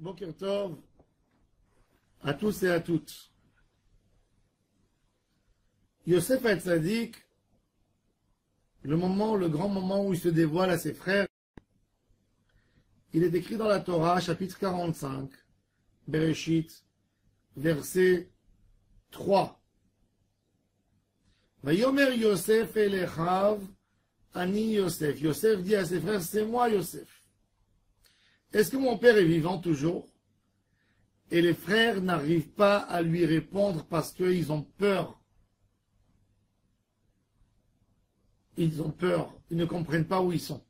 Boker Tov à tous et à toutes. Yosef Hatzadik, le grand moment où il se dévoile à ses frères, il est écrit dans la Torah, chapitre 45, Bereshit, verset 3. Vayomer Yosef elechav, ani Yosef. Yosef dit à ses frères, c'est moi Yosef. Est-ce que mon père est vivant toujours? Et les frères n'arrivent pas à lui répondre parce qu'ils ont peur. Ils ont peur, ils ne comprennent pas où ils sont.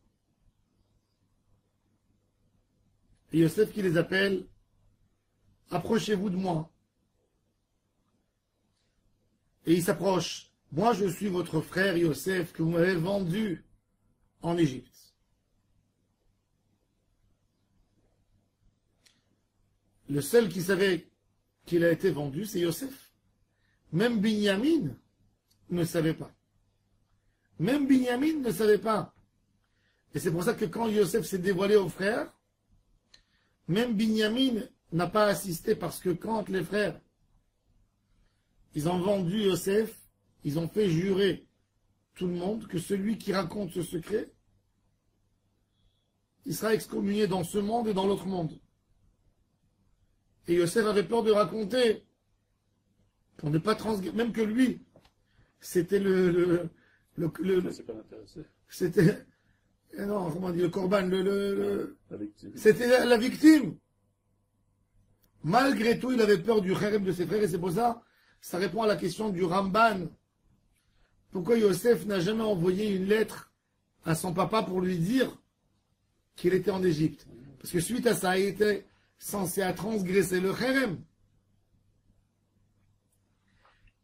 Et Yosef qui les appelle, approchez-vous de moi. Et il s'approche. Moi je suis votre frère Yosef que vous m'avez vendu en Égypte. Le seul qui savait qu'il a été vendu, c'est Yosef. Même Binyamin ne savait pas. Même Binyamin ne savait pas. Et c'est pour ça que quand Yosef s'est dévoilé aux frères, même Binyamin n'a pas assisté, parce que quand les frères, ils ont vendu Yosef, ils ont fait jurer tout le monde que celui qui raconte ce secret, il sera excommunié dans ce monde et dans l'autre monde. Et Yosef avait peur de raconter, pour ne pas transgresser, même que lui, c'était c'est pas intéressé. c'était, non, comment on dit, le korban, La victime. c'était la victime. Malgré tout, il avait peur du kherem de ses frères, et c'est pour ça, ça répond à la question du Ramban. Pourquoi Yosef n'a jamais envoyé une lettre à son papa pour lui dire qu'il était en Égypte? Parce que suite à ça, il était censé à transgresser le kherem.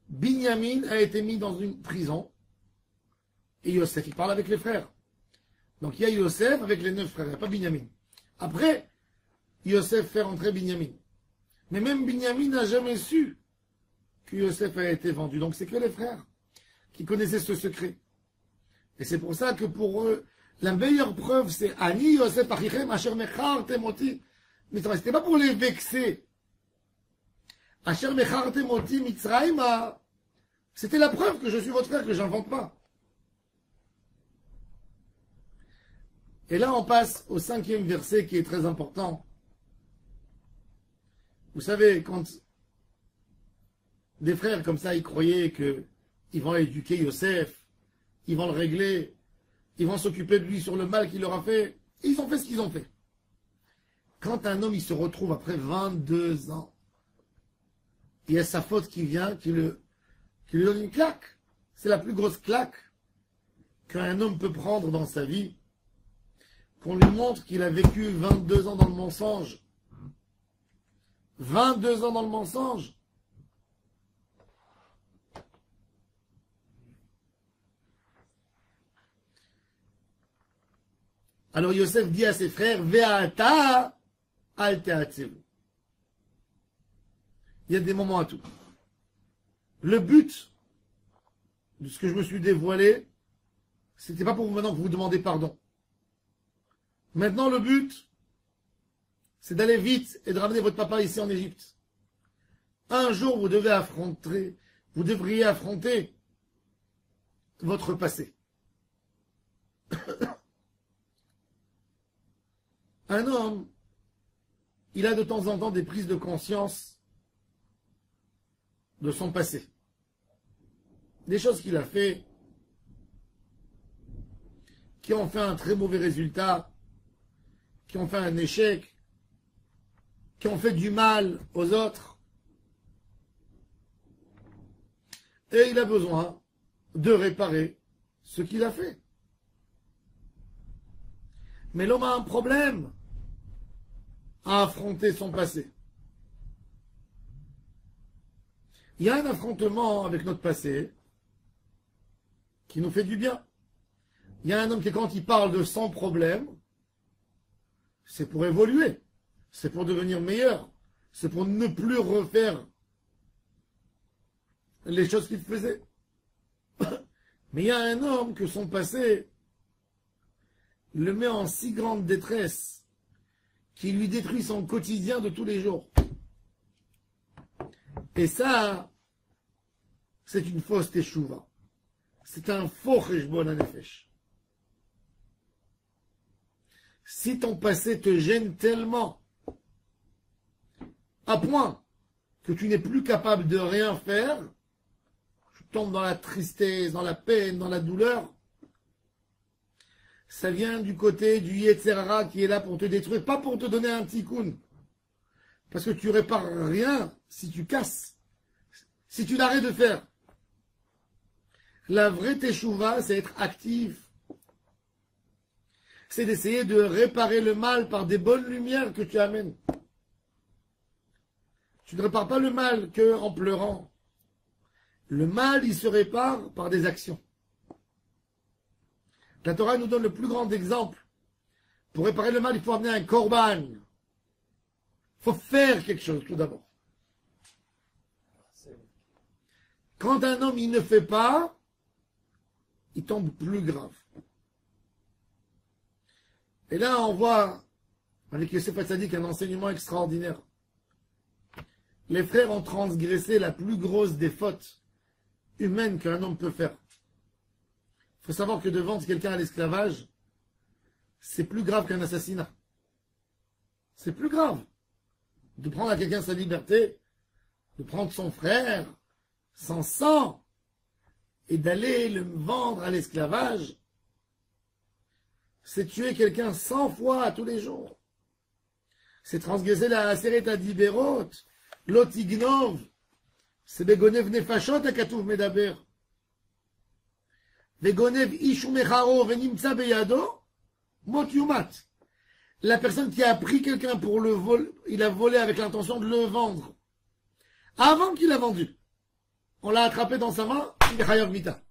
Binyamin a été mis dans une prison, et Yosef, il parle avec les frères. Donc il y a Yosef avec les 9 frères, il n'y a pas Binyamin. Après, Yosef fait rentrer Binyamin. Mais même Binyamin n'a jamais su que Yosef a été vendu. Donc c'est que les frères qui connaissaient ce secret. Et c'est pour ça que pour eux, la meilleure preuve, c'est Ani Yosef Achichem Asher Mechartem Oti. Mais ce n'était pas pour les vexer. Asher Mechartem Oti Mitzrayim, c'était la preuve que je suis votre frère, que j'invente pas. Et là, on passe au 5e verset qui est très important. Vous savez, quand des frères comme ça, ils croyaient qu'ils vont éduquer Yosef, ils vont le régler, ils vont s'occuper de lui sur le mal qu'il leur a fait, ils ont fait ce qu'ils ont fait. Quand un homme, il se retrouve après 22 ans, il y a sa faute qui vient, qui lui donne une claque. C'est la plus grosse claque qu'un homme peut prendre dans sa vie. Qu'on lui montre qu'il a vécu 22 ans dans le mensonge. 22 ans dans le mensonge. Alors Yosef dit à ses frères, Ve'ata al te'atzevu. Il y a des moments à tout. Le but de ce que je me suis dévoilé, c'était pas pour vous maintenant que vous demandez pardon. Maintenant, le but, c'est d'aller vite et de ramener votre papa ici en Égypte. Un jour, vous devriez affronter votre passé. Un homme, il a de temps en temps des prises de conscience de son passé. Des choses qu'il a fait, qui ont fait un très mauvais résultat, qui ont fait un échec, qui ont fait du mal aux autres. Et il a besoin de réparer ce qu'il a fait. Mais l'homme a un problème à affronter son passé. Il y a un affrontement avec notre passé qui nous fait du bien. Il y a un homme qui, quand il parle de son problème, c'est pour évoluer, c'est pour devenir meilleur, c'est pour ne plus refaire les choses qu'il faisait. Mais il y a un homme que son passé le met en si grande détresse qui lui détruit son quotidien de tous les jours. Et ça, c'est une fausse teshuva. C'est un faux cheshbon hanefesh. Si ton passé te gêne tellement, à point que tu n'es plus capable de rien faire, tu tombes dans la tristesse, dans la peine, dans la douleur, ça vient du côté du Yetzer Hara qui est là pour te détruire, pas pour te donner un tikkun. Parce que tu répares rien si tu casses, si tu l'arrêtes de faire. La vraie teshuva, c'est être actif. C'est d'essayer de réparer le mal par des bonnes lumières que tu amènes. Tu ne répares pas le mal qu'en pleurant. Le mal, il se répare par des actions. La Torah nous donne le plus grand exemple. Pour réparer le mal, il faut amener un korban. Il faut faire quelque chose tout d'abord. Quand un homme, il ne fait pas, il tombe plus grave. Et là, on voit, avec Yosef Hatzadik, un enseignement extraordinaire. Les frères ont transgressé la plus grosse des fautes humaines qu'un homme peut faire. Il faut savoir que de vendre quelqu'un à l'esclavage, c'est plus grave qu'un assassinat. C'est plus grave de prendre à quelqu'un sa liberté, de prendre son frère, son sang, et d'aller le vendre à l'esclavage. C'est tuer quelqu'un 100 fois tous les jours. C'est transgresser la Aseret Adiberot, l'Otignov, c'est Begonev Nefashot Akatuv Medaber. Begonev Ishumecharo Venimtsa Beyado, Mot Yumat. La personne qui a pris quelqu'un pour le vol, il a volé avec l'intention de le vendre. Avant qu'il l'a vendu, on l'a attrapé dans sa main, il est Chayav Mita.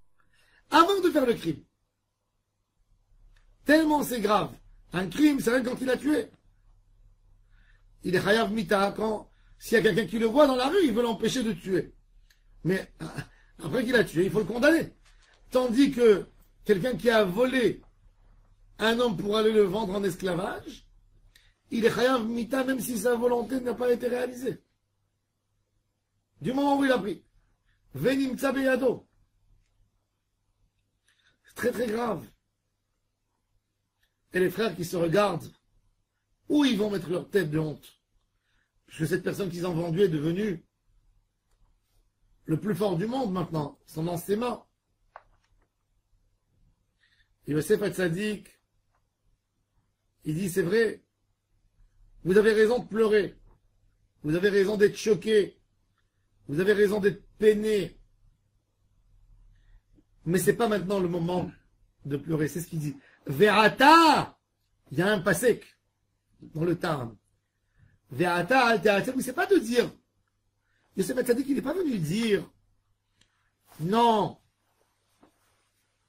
Avant de faire le crime. Tellement c'est grave. Un crime, c'est rien quand il a tué. Il est Chayav Mita quand, s'il y a quelqu'un qui le voit dans la rue, il veut l'empêcher de tuer. Mais après qu'il a tué, il faut le condamner. Tandis que quelqu'un qui a volé un homme pour aller le vendre en esclavage, il est Chayav Mita même si sa volonté n'a pas été réalisée. Du moment où il a pris. Venim Tsabeyado. C'est très très grave. Et les frères qui se regardent, où ils vont mettre leur tête de honte? Parce que cette personne qu'ils ont vendue est devenue le plus fort du monde maintenant. Ils sont dans ses mains. Et Yosef Hatzadik, il dit, c'est vrai, vous avez raison de pleurer. Vous avez raison d'être choqué. Vous avez raison d'être peiné. Mais c'est pas maintenant le moment de pleurer. C'est ce qu'il dit. Ve'ata, il y a un pasek dans le Tarn. Ve'ata al-te'atzem, mais c'est pas de dire. Yosef Hatzadik, il n'est pas venu dire non,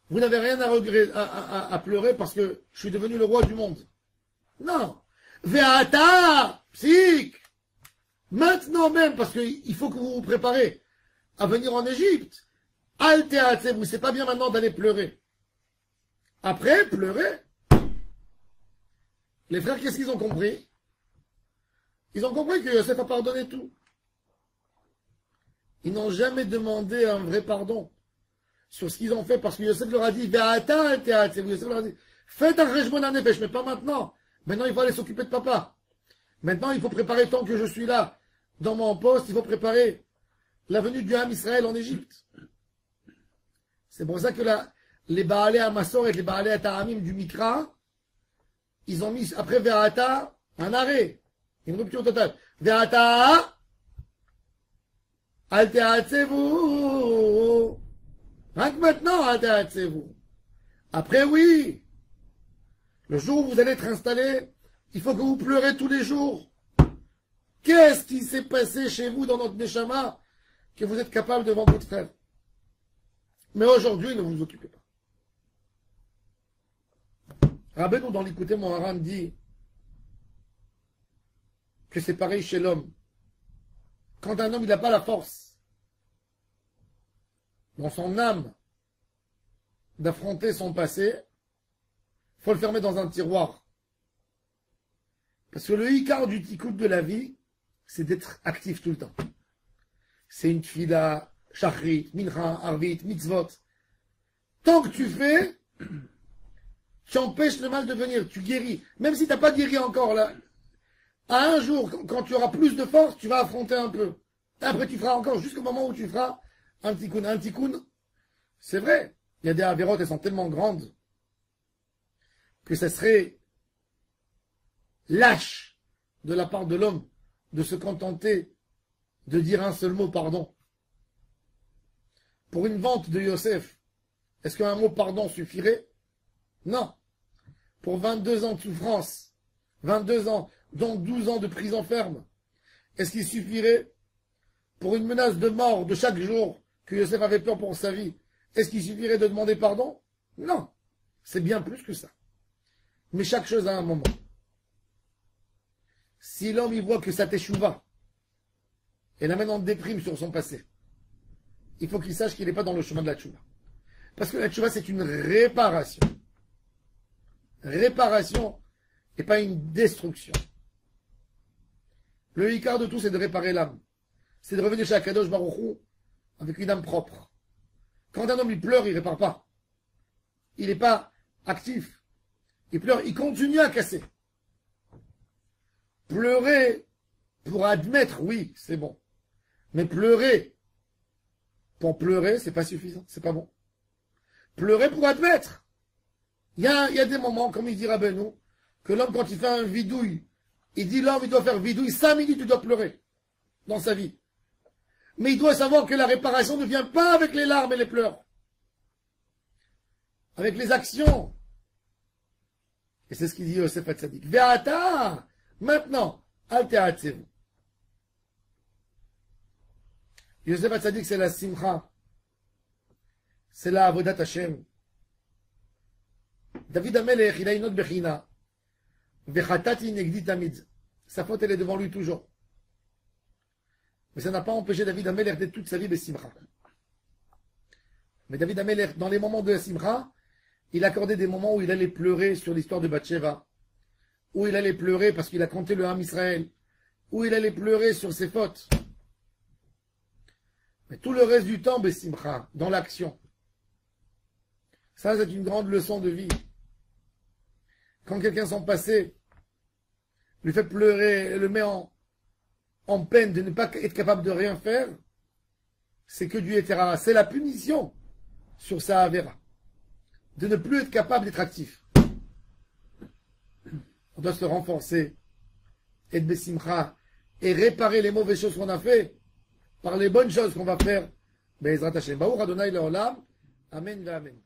vous n'avez rien à regretter, à pleurer parce que je suis devenu le roi du monde. Non. Ve'ata, psik. Maintenant même, parce qu'il faut que vous vous préparez à venir en Égypte. Al-te'atzem, c'est pas bien maintenant d'aller pleurer. Après, pleurer. Les frères, qu'est-ce qu'ils ont compris? Ils ont compris que Yosef a pardonné tout. Ils n'ont jamais demandé un vrai pardon sur ce qu'ils ont fait parce que Yosef leur a dit, Yosef leur a dit, faites un cheshbon hanefesh, mais pas maintenant. Maintenant, il faut aller s'occuper de papa. Maintenant, il faut préparer tant que je suis là, dans mon poste, il faut préparer la venue du Ham Israël en Égypte. C'est pour ça que les Baalé Amassor et les Baalé Ataramim du Mikra, ils ont mis, après Ve'ata, un arrêt, une rupture totale. Ve'ata, al te'atzevu. Rien que maintenant, al te'atzevu. Après, oui. Le jour où vous allez être installé, il faut que vous pleurez tous les jours. Qu'est-ce qui s'est passé chez vous dans notre Neshama que vous êtes capable de vendre votre frère? Mais aujourd'hui, ne vous occupez pas. Rabbeinu, dans l'écouter, mon haram dit que c'est pareil chez l'homme. Quand un homme, il n'a pas la force dans son âme d'affronter son passé, il faut le fermer dans un tiroir. Parce que le Icar du tikkun de la vie, c'est d'être actif tout le temps. C'est une tfila, shachrit, mincha, arvit, mitzvot. Tant que tu fais, tu empêches le mal de venir, tu guéris. Même si tu n'as pas guéri encore là, à un jour, quand tu auras plus de force, tu vas affronter un peu. Après, tu feras encore jusqu'au moment où tu feras un tikkun. Un tikkun, c'est vrai, il y a des avérotes, elles sont tellement grandes que ça serait lâche de la part de l'homme de se contenter de dire un seul mot pardon. Pour une vente de Yosef, est-ce qu'un mot pardon suffirait? Non. Pour 22 ans de souffrance, 22 ans, dont 12 ans de prison ferme, est-ce qu'il suffirait pour une menace de mort de chaque jour que Yosef avait peur pour sa vie? Est-ce qu'il suffirait de demander pardon? Non. C'est bien plus que ça. Mais chaque chose a un moment. Si l'homme y voit que sa teshuva, et l'amène en déprime sur son passé, il faut qu'il sache qu'il n'est pas dans le chemin de la teshuva. Parce que la teshuva, c'est une réparation. Réparation et pas une destruction. Le Icar de tout, c'est de réparer l'âme. C'est de revenir chez Akadosh Baruch Hu avec une âme propre. Quand un homme il pleure, il ne répare pas. Il n'est pas actif. Il pleure, il continue à casser. Pleurer pour admettre, oui, c'est bon. Mais pleurer pour pleurer, c'est pas suffisant, c'est pas bon. Pleurer pour admettre. Il y a des moments, comme il dit Rabbeinu, que l'homme, quand il fait un vidouille, il dit l'homme, il doit faire vidouille, 5 minutes, il doit pleurer dans sa vie. Mais il doit savoir que la réparation ne vient pas avec les larmes et les pleurs. Avec les actions. Et c'est ce qu'il dit Yosef Hatzadik. Ve'ata, maintenant, al te'atzevu. Yosef Hatzadik, c'est la simcha. C'est la avodat Hashem. David Amelech, il a une autre bechina. Vechatati negdi tamid. Sa faute, elle est devant lui toujours. Mais ça n'a pas empêché David Amelech d'être toute sa vie besimcha. Mais David Amelech, dans les moments de la simcha, il accordait des moments où il allait pleurer sur l'histoire de Bathsheba, où il allait pleurer parce qu'il a compté le Ham Israël, où il allait pleurer sur ses fautes. Mais tout le reste du temps, besimcha, dans l'action. Ça, c'est une grande leçon de vie. Quand quelqu'un son passé lui fait pleurer, le met en peine de ne pas être capable de rien faire, c'est que du Yeterara. C'est la punition sur sa Avera. De ne plus être capable d'être actif. On doit se renforcer, être besimcha, et réparer les mauvaises choses qu'on a fait par les bonnes choses qu'on va faire. Be'ezrat Hashem. Baruch Adonai Le'olam. Amen ve Amen.